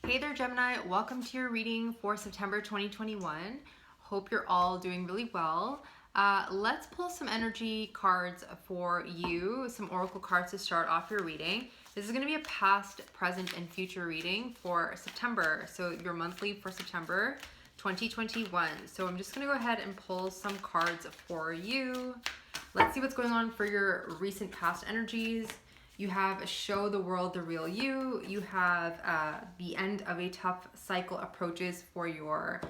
Hey there, Gemini. Welcome to your reading for September 2021. Hope you're all doing really well. Let's pull some energy cards for you, some oracle cards to start off your reading. This is going to be a past, present, and future reading for September. So your monthly for September 2021. So I'm just going to go ahead and pull some cards for you. Let's see what's going on for your recent past energies. You have show the world the real you. You have the end of a tough cycle approaches for your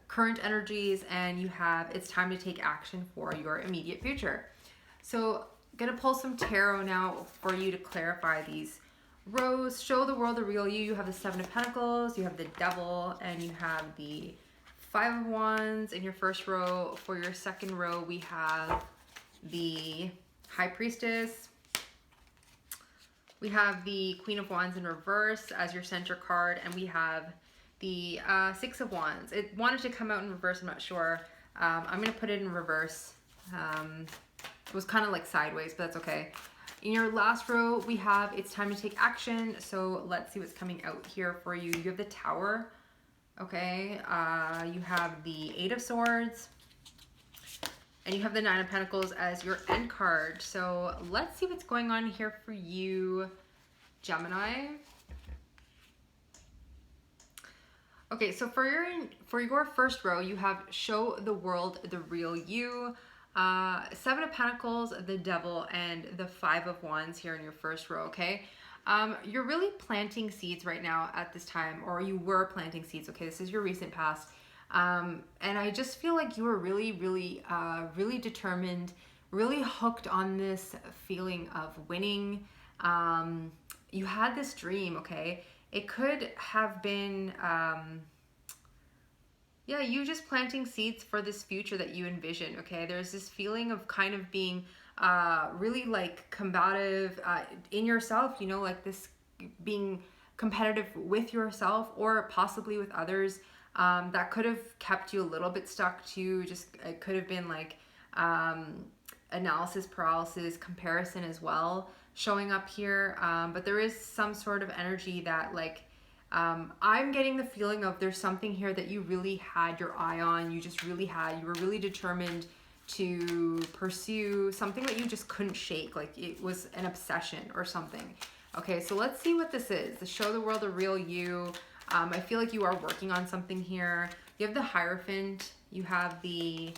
current energies, and you have it's time to take action for your immediate future. So I'm gonna pull some tarot now for you to clarify these rows. Show the world the real you. You have the Seven of Pentacles, you have the Devil, and you have the Five of Wands in your first row. For your second row, we have the High Priestess. We have the Queen of Wands in reverse as your center card, and we have the Six of Wands. It wanted to come out in reverse, I'm not sure. I'm going to put it in reverse. It was kind of like sideways, but that's okay. In your last row, we have it's time to take action. So let's see what's coming out here for you. You have the Tower, okay? You have the Eight of Swords. And you have the Nine of Pentacles as your end card. So let's see what's going on here for you, Gemini. Okay, so for your first row, you have show the world the real you. Seven of Pentacles, the Devil, and the Five of Wands here in your first row, okay? You're really planting seeds right now at this time, or you were planting seeds, okay? This is your recent past. And I just feel like you were really determined, really hooked on this feeling of winning. You had this dream, okay? It could have been, yeah, you just planting seeds for this future that you envision, okay? There's this feeling of kind of being really like combative in yourself, you know, like this being competitive with yourself or possibly with others. That could have kept you a little bit stuck too. Just it could have been like analysis paralysis, comparison as well showing up here. But there is some sort of energy that like I'm getting the feeling of there's something here that you really had your eye on. You were really determined to pursue something that you just couldn't shake. Like it was an obsession or something. Okay, so let's see what this is. The show the world the real you. I feel like you are working on something here. You have the Hierophant, you have the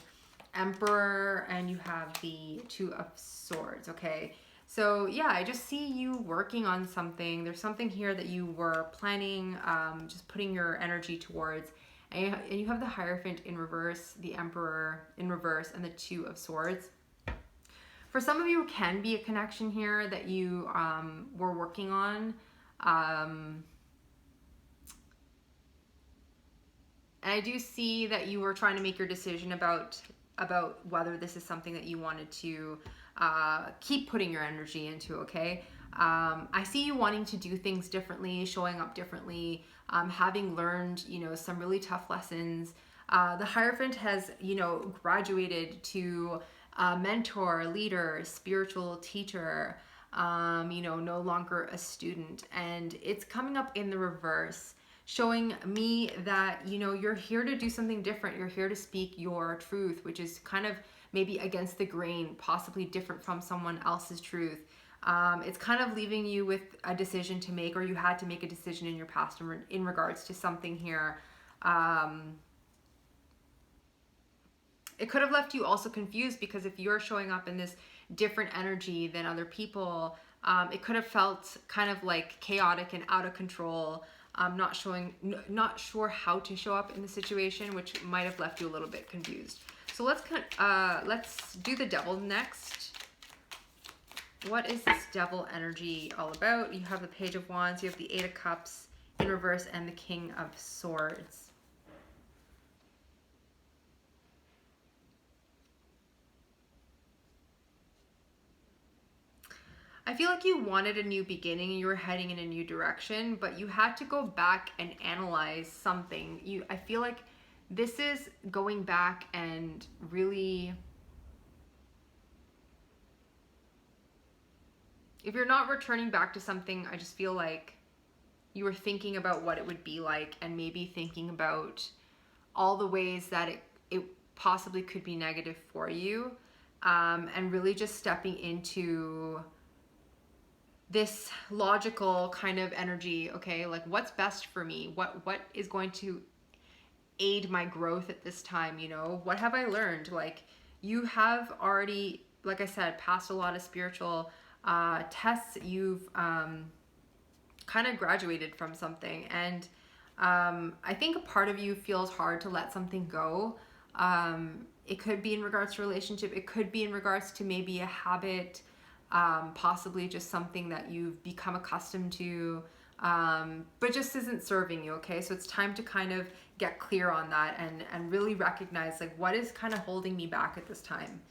Emperor, and you have the Two of Swords, okay? So yeah, I just see you working on something. There's something here that you were planning, just putting your energy towards. And you have the Hierophant in reverse, the Emperor in reverse, and the Two of Swords. For some of you, it can be a connection here that you were working on. And I do see that you were trying to make your decision about whether this is something that you wanted to keep putting your energy into, okay? I see you wanting to do things differently, showing up differently, having learned, you know, some really tough lessons. The Hierophant has, you know, graduated to mentor, leader, spiritual teacher, you know, no longer a student. And it's coming up in the reverse, showing me that, you know, you're here to do something different. You're here to speak your truth, which is kind of maybe against the grain, possibly different from someone else's truth. It's kind of leaving you with a decision to make, or you had to make a decision in your past in regards to something here. It could have left you also confused, because if you're showing up in this different energy than other people, it could have felt kind of like chaotic and out of control. Not sure how to show up in the situation, which might have left you a little bit confused. So let's do the Devil next. What is this Devil energy all about? You have the Page of Wands, you have the Eight of Cups in reverse, and the King of Swords. I feel like you wanted a new beginning and you were heading in a new direction, but you had to go back and analyze something. I feel like this is going back and really, if you're not returning back to something, I just feel like you were thinking about what it would be like, and maybe thinking about all the ways that it possibly could be negative for you, and really just stepping into this logical kind of energy. Okay, like what's best for me, what is going to aid my growth at this time, you know, what have I learned? Like, you have already, like I said, passed a lot of spiritual tests. You've kind of graduated from something, and I think a part of you feels hard to let something go. It could be in regards to relationship, it could be in regards to maybe a habit, possibly just something that you've become accustomed to, but just isn't serving you. Okay, so it's time to kind of get clear on that, and really recognize, like, what is kind of holding me back at this time.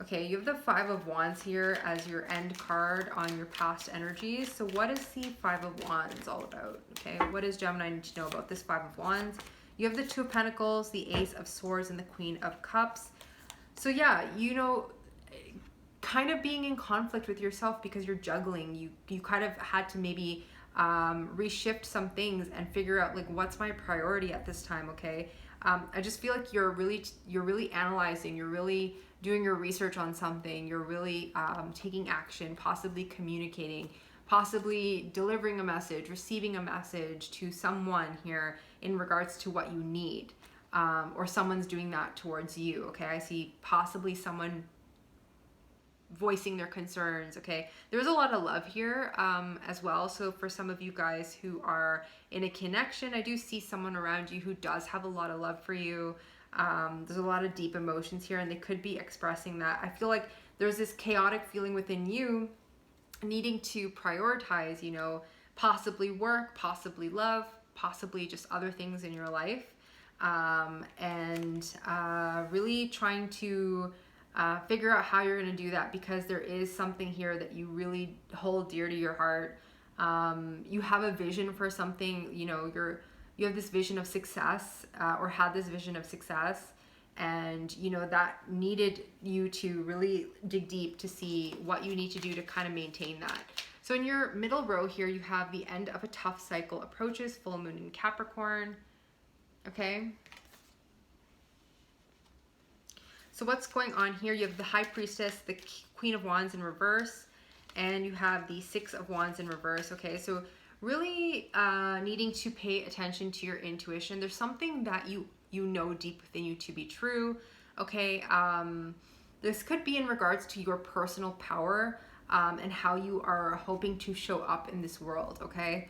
Okay, you have the Five of Wands here as your end card on your past energies. So what is the Five of Wands all about? Okay, what does Gemini need to know about this Five of Wands? You have the Two of Pentacles, the Ace of Swords, and the Queen of Cups. So yeah, you know, kind of being in conflict with yourself because you're juggling. You kind of had to maybe reshift some things and figure out, like, what's my priority at this time. Okay, I just feel like you're really analyzing, you're really doing your research on something, you're really taking action, possibly communicating, possibly delivering a message, receiving a message to someone here in regards to what you need, or someone's doing that towards you. Okay, I see possibly someone voicing their concerns. Okay, there's a lot of love here as well. So for some of you guys who are in a connection, I do see someone around you who does have a lot of love for you. There's a lot of deep emotions here, and they could be expressing that. I feel like there's this chaotic feeling within you needing to prioritize, you know, possibly work, possibly love, possibly just other things in your life, and really trying to figure out how you're going to do that, because there is something here that you really hold dear to your heart. You have a vision for something, you know, you have this vision of success, or had this vision of success, and you know that needed you to really dig deep to see what you need to do to kind of maintain that. So in your middle row here, you have the end of a tough cycle approaches, full moon in Capricorn. Okay, so what's going on here? You have the High Priestess, the Queen of Wands in reverse, and you have the Six of Wands in reverse. Okay, so really needing to pay attention to your intuition. There's something that you know deep within you to be true. Okay, this could be in regards to your personal power, and how you are hoping to show up in this world. Okay,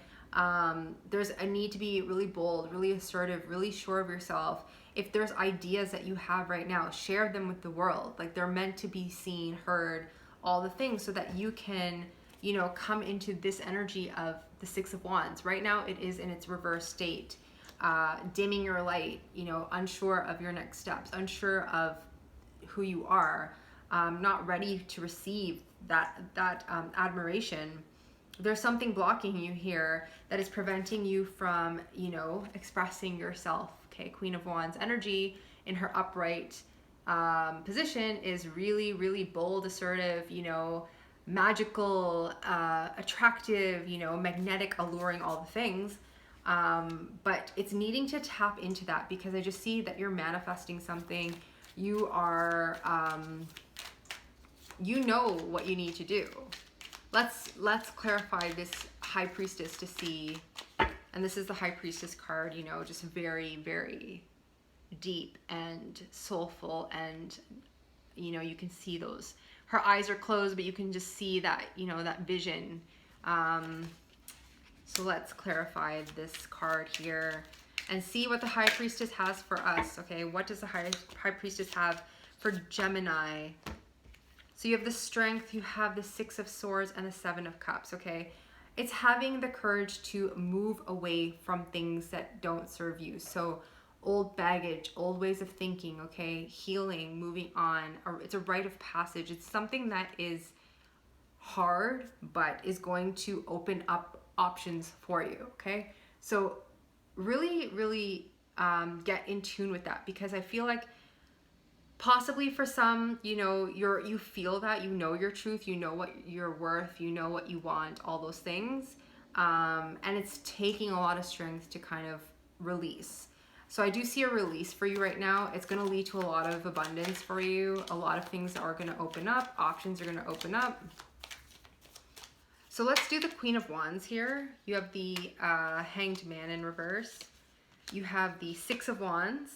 there's a need to be really bold, really assertive, really sure of yourself. If there's ideas that you have right now, share them with the world. Like, they're meant to be seen, heard, all the things, so that you can, you know, come into this energy of the Six of Wands. Right now it is in its reverse state, dimming your light, you know, unsure of your next steps, unsure of who you are, not ready to receive that admiration. There's something blocking you here that is preventing you from, you know, expressing yourself. Okay, Queen of Wands energy in her upright position is really, really bold, assertive, you know, magical, attractive, you know, magnetic, alluring, all the things. But it's needing to tap into that, because I just see that you're manifesting something. You are, you know what you need to do. Let's clarify this High Priestess to see, and this is the High Priestess card, you know, just very, very deep and soulful, and you know, you can see those, her eyes are closed, but you can just see that, you know, that vision. So let's clarify this card here and see what the High Priestess has for us. Okay, what does the High Priestess have for Gemini? So you have the Strength, you have the Six of Swords, and the Seven of Cups. Okay, it's having the courage to move away from things that don't serve you. So old baggage, old ways of thinking, okay, healing, moving on. It's a rite of passage. It's something that is hard, but is going to open up options for you. Okay, so really, really get in tune with that, because I feel like possibly for some, you know, you feel that, you know your truth, you know what you're worth, you know what you want, all those things. And it's taking a lot of strength to kind of release. So I do see a release for you right now. It's going to lead to a lot of abundance for you. A lot of things are going to open up. Options are going to open up. So let's do the Queen of Wands here. You have the Hanged Man in reverse. You have the Six of Wands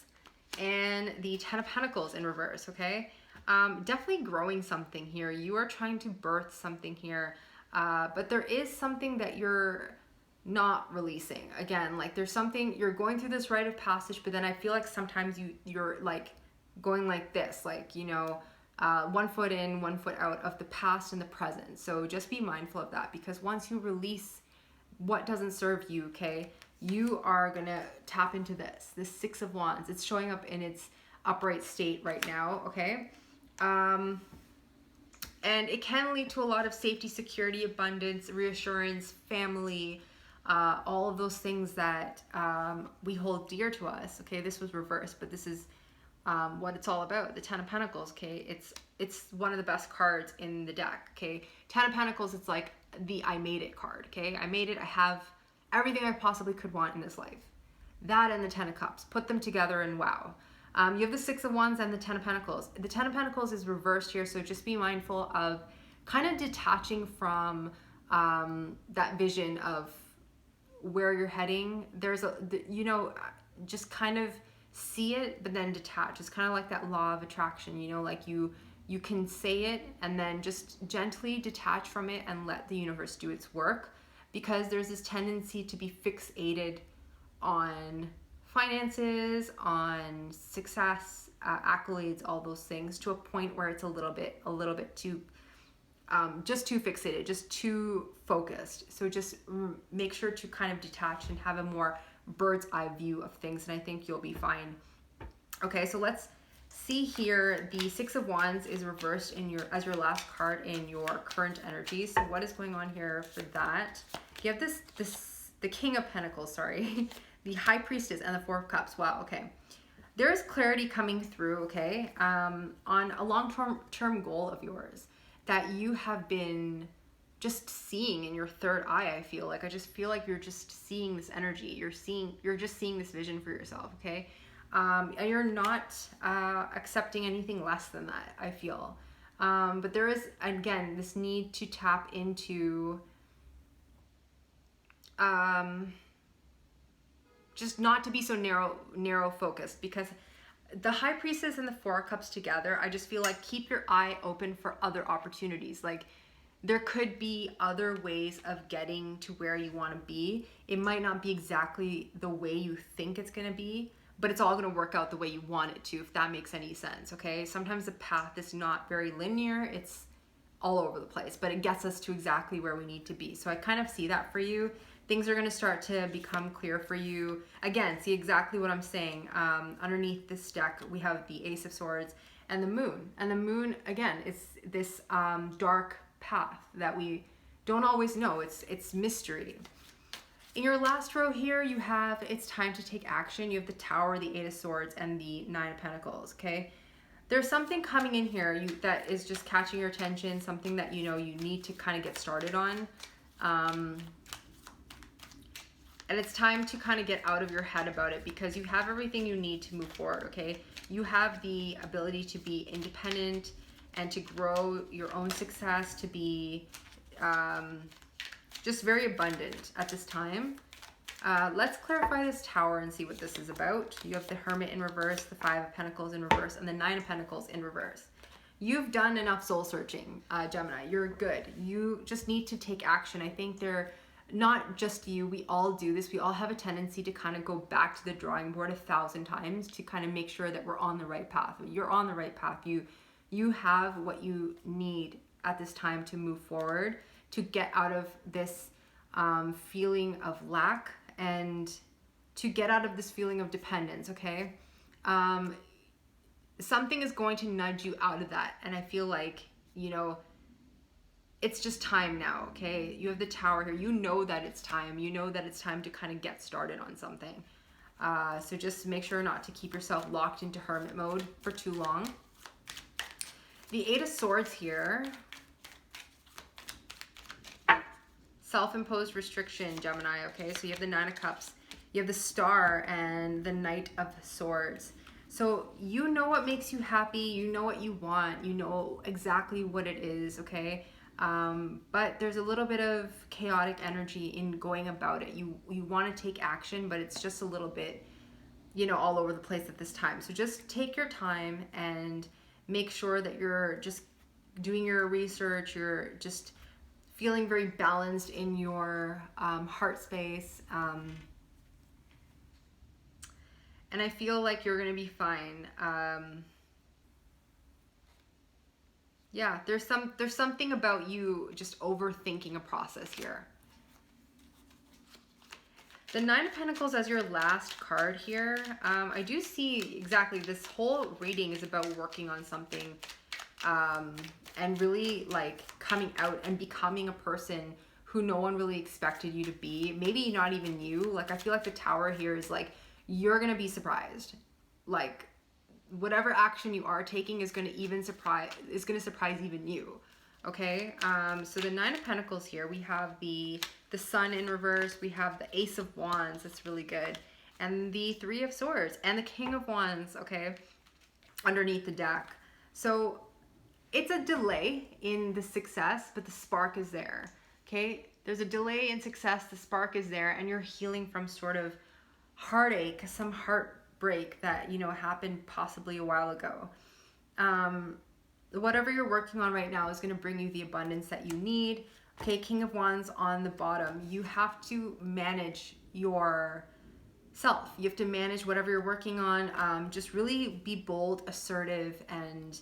and the Ten of Pentacles in reverse, okay? Definitely growing something here. You are trying to birth something here. But there is something that you're not releasing. Again, like there's something, you're going through this rite of passage, but then I feel like sometimes you're like going like this, like, you know, 1 foot in, 1 foot out of the past and the present. So just be mindful of that, because once you release what doesn't serve you, okay, you are gonna tap into this Six of Wands. It's showing up in its upright state right now, okay? And it can lead to a lot of safety, security, abundance, reassurance, family, all of those things that we hold dear to us. Okay, this was reversed, but this is what it's all about. The Ten of Pentacles. Okay, it's one of the best cards in the deck. Okay, Ten of Pentacles. It's like the I made it card. Okay, I made it. I have everything I possibly could want in this life. That and the Ten of Cups. Put them together and wow. You have the Six of Wands and the Ten of Pentacles. The Ten of Pentacles is reversed here, so just be mindful of kind of detaching from that vision of where you're heading. There's a, you know, just kind of see it, but then detach. It's kind of like that law of attraction, you know, like you can say it and then just gently detach from it and let the universe do its work, because there's this tendency to be fixated on finances, on success, accolades, all those things, to a point where it's a little bit too just too fixated, just too focused. So just make sure to kind of detach and have a more bird's eye view of things, and I think you'll be fine. Okay, so let's see here. The Six of Wands is reversed in as your last card in your current energy. So what is going on here for that? You have the King of Pentacles, sorry, the High Priestess, and the Four of Cups. Wow, okay. There is clarity coming through, okay, on a long-term goal of yours that you have been just seeing in your third eye. I feel like, I just feel like you're just seeing this energy. You're just seeing this vision for yourself, okay? And you're not accepting anything less than that, I feel. But there is, again, this need to tap into just not to be so narrow focused, because the High Priestess and the Four of Cups together, I just feel like keep your eye open for other opportunities. Like there could be other ways of getting to where you want to be. It might not be exactly the way you think it's going to be, but it's all going to work out the way you want it to, if that makes any sense, okay? Sometimes the path is not very linear. It's all over the place, but it gets us to exactly where we need to be. So I kind of see that for you. Things are going to start to become clear for you. Again, see exactly what I'm saying. Underneath this deck, we have the Ace of Swords and the Moon. And the Moon, again, is this dark path that we don't always know. It's mystery. In your last row here, you have it's time to take action. You have the Tower, the Eight of Swords, and the Nine of Pentacles, okay? There's something coming in here that is just catching your attention, something that you know you need to kind of get started on. And it's time to kind of get out of your head about it, because you have everything you need to move forward, okay? You have the ability to be independent and to grow your own success, to be just very abundant at this time. Let's clarify this Tower and see what this is about. You have the Hermit in reverse, the Five of Pentacles in reverse, and the Nine of Pentacles in reverse. You've done enough soul searching, Gemini. You're good. You just need to take action. I think not just you, we all do this. We all have a tendency to kind of go back to the drawing board 1,000 times to kind of make sure that we're on the right path. You're on the right path. You have what you need at this time to move forward, to get out of this feeling of lack and to get out of this feeling of dependence, okay? Something is going to nudge you out of that. And I feel like, you know, it's just time now, okay? You have the Tower here. You know that it's time. You know that it's time to kind of get started on something. So just make sure not to keep yourself locked into hermit mode for too long. The Eight of Swords here self-imposed restriction, Gemini, okay? So you have the Nine of Cups, you have the Star, and the Knight of Swords. So you know what makes you happy, you know what you want, you know exactly what it is, okay? But there's a little bit of chaotic energy in going about it. You want to take action, but it's just a little bit, you know, all over the place at this time. So just take your time and make sure that you're just doing your research, you're just feeling very balanced in your heart space. And I feel like you're going to be fine. Yeah, there's something about you just overthinking a process here. The Nine of Pentacles as your last card here. I do see exactly this whole reading is about working on something and really like coming out and becoming a person who no one really expected you to be. Maybe not even you. Like I feel like the Tower here is like you're going to be surprised. Like whatever action you are taking is going to surprise even you. Okay, so the Nine of Pentacles here, we have the Sun in reverse, we have the Ace of Wands, that's really good, and the Three of Swords, and the King of Wands, okay, underneath the deck. So it's a delay in the success, but the spark is there, okay? There's a delay in success, the spark is there, and you're healing from sort of heartache, some heartbreak that, you know, happened possibly a while ago. Whatever you're working on right now is going to bring you the abundance that you need. Okay, King of Wands on the bottom. You have to manage your self. You have to manage whatever you're working on. Just really be bold, assertive, and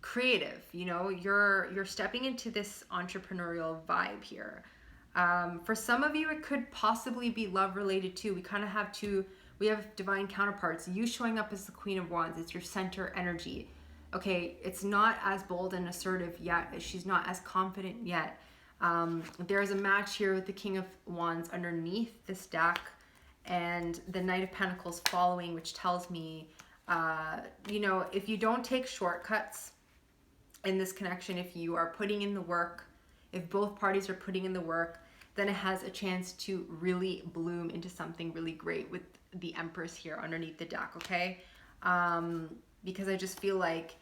creative. You know, you're stepping into this entrepreneurial vibe here. For some of you, it could possibly be love related too. We have divine counterparts. You showing up as the Queen of Wands. It's your center energy. Okay, it's not as bold and assertive yet. She's not as confident yet. There's a match here with the King of Wands underneath this deck and the Knight of Pentacles following, which tells me, you know, if you don't take shortcuts in this connection, if you are putting in the work, if both parties are putting in the work, then it has a chance to really bloom into something really great with the Empress here underneath the deck, okay? Because I just feel like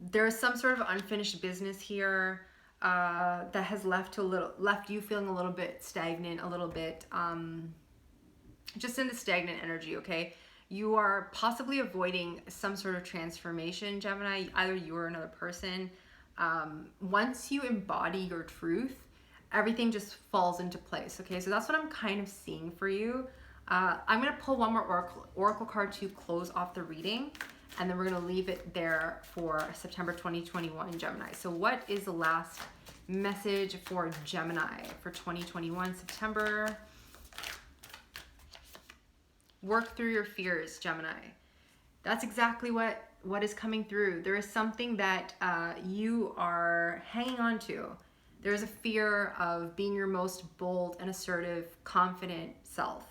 there's some sort of unfinished business here that has left you feeling a little bit stagnant, a little bit just in the stagnant energy, okay? You are possibly avoiding some sort of transformation, Gemini, either you or another person. Once you embody your truth, everything just falls into place, okay? So that's what I'm kind of seeing for you. I'm going to pull one more oracle card to close off the reading, and then we're going to leave it there for September 2021, Gemini. So what is the last message for Gemini for 2021, September? Work through your fears, Gemini. That's exactly what is coming through. There is something that you are hanging on to. There's a fear of being your most bold and assertive, confident self.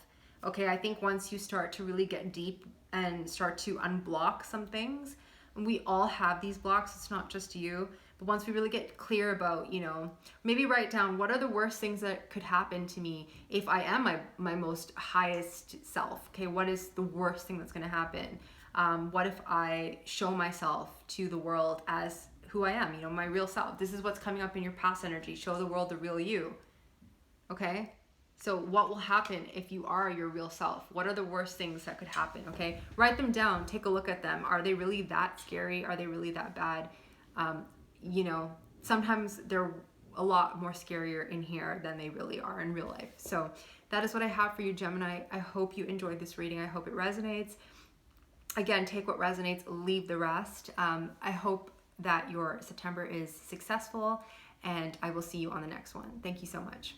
Okay, I think once you start to really get deep and start to unblock some things, and we all have these blocks, it's not just you, but once we really get clear about, you know, maybe write down what are the worst things that could happen to me if I am my most highest self, okay? What is the worst thing that's gonna happen? What if I show myself to the world as who I am, you know, my real self? This is what's coming up in your past energy. Show the world the real you, okay? So what will happen if you are your real self? What are the worst things that could happen, okay? Write them down, take a look at them. Are they really that scary? Are they really that bad? You know, sometimes they're a lot more scarier in here than they really are in real life. So that is what I have for you, Gemini. I hope you enjoyed this reading. I hope it resonates. Again, take what resonates, leave the rest. I hope that your September is successful, and I will see you on the next one. Thank you so much.